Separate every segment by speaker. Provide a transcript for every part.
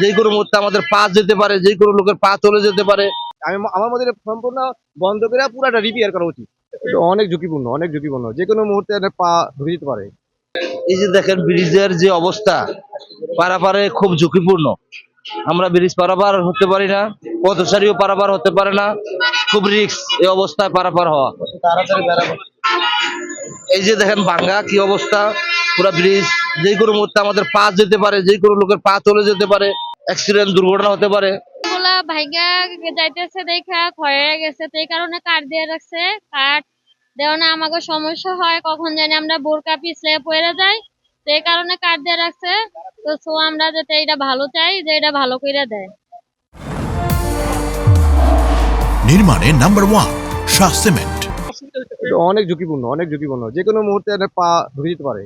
Speaker 1: যে কোনো মুহূর্তে আমাদের পা যেতে পারে, যে কোনো লোকের পা চলে যেতে পারে।
Speaker 2: আমার মতে এটা সম্পূর্ণ বন্ধ করে পুরাটা রিপেয়ার করা উচিত। এটা অনেক ঝুঁকিপূর্ণ, অনেক ঝুঁকিপূর্ণ। যে কোনো মুহূর্তে এটা পা ঢুকে যেতে পারে।
Speaker 1: এই যে দেখেন ব্রিজের যে অবস্থা, পারাপারে খুব ঝুঁকিপূর্ণ। আমরা ব্রিজ পারাপার হতে পারি না, পথচারীও পারাপার হতে পারে না, খুব রিস্ক এই অবস্থায় পারাপার হওয়া। এই যে দেখেন ভাঙ্গা কি অবস্থা, পুরো ব্রিজ, যে কোনো মুহূর্তে আমাদের পা যেতে পারে, যে কোনো লোকের পা চলে যেতে পারে, অ্যাক্সিডেন্ট দুর্ঘটনা হতে পারে।
Speaker 3: গুলা ভাইগা যাইতেছে দেখা ক্ষয় হয়ে গেছে, তো এই কারণে কাঠ দিয়ে রাখছে। কাঠ দেওয়া না আমাকে সমস্যা হয়, কখন জানি আমরা বোরকা পিছলে পড়ে যাই, তো এই কারণে কাঠ দিয়ে রাখছে। তো সো আমরা যাতে এটা ভালো চাই, যে এটা ভালো করে দেয়।
Speaker 4: নির্মাণে নাম্বার 1 শাহ সিমেন্ট।
Speaker 2: এটা অনেক ঝুঁকিপূর্ণ, অনেক ঝুঁকিপূর্ণ। যে কোনো মুহূর্তে এটা পা ঢুকে যেতে পারে।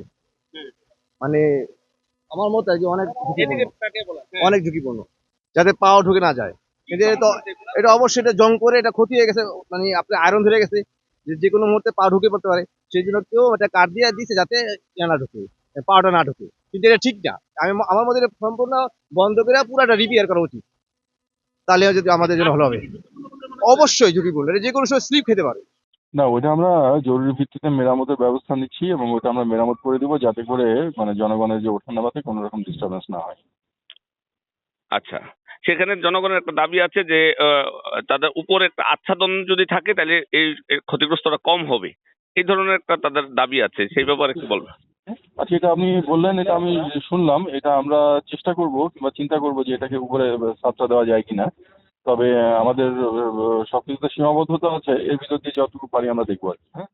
Speaker 2: মানে আমার মতে যে অনেক ঝুঁকিপূর্ণ, অনেক ঝুঁকিপূর্ণ। যাতে পাও ঢুকে না যায়। কিন্তু এটা অবশ্যই এটা জং করে এটা ক্ষতি হয়ে গেছে, মানে আপনার আয়রন ধরে গেছে, যে কোনো মুহূর্তে পা ঢুকে পড়তে পারে। সেই জন্য কেউ এটা কাট দিয়ে দিচ্ছে যাতে না ঢুকে, পাটা না ঢুকে। কিন্তু এটা ঠিক না। আমার মতে এটা সম্পূর্ণ বন্ধ করে পুরাটা রিপেয়ার করা উচিত। তাহলে যদি আমাদের জন্য ভালো হবে। অবশ্যই ঝুঁকিপূর্ণ, এটা যে কোনো সময় স্লিপ খেতে পারে।
Speaker 5: না, ওটা আমরা জরুরি ভিত্তিতে মেরামতের ব্যবস্থা নিচ্ছি এবং ওটা আমরা মেরামত করে দিব যাতে করে মানে জনগণের যে ওঠানামাতে কোনো রকম ডিস্টারবেন্স না হয়।
Speaker 6: আচ্ছা, সেখানে জনগণের একটা দাবি আছে যে তাদের উপরে একটা আচ্ছাদন যদি থাকে তাহলে এই এই ক্ষতিগ্রস্তটা কম হবে, এই ধরনের একটা তাদের দাবি আছে, সেই ব্যাপারে একটু বলবেন।
Speaker 5: আচ্ছা, এটা আপনি বললেন, এটা আমি শুনলাম, এটা আমরা চেষ্টা করব কিংবা চিন্তা করব যে এটাকে উপরে ছাত্রা দেওয়া যায় কিনা। তবে আমাদের সবকিছুতে সীমাবদ্ধতা আছে, এর ভিতর দিয়ে যতটুকু পারি আমরা দেখবো আর কি। হ্যাঁ।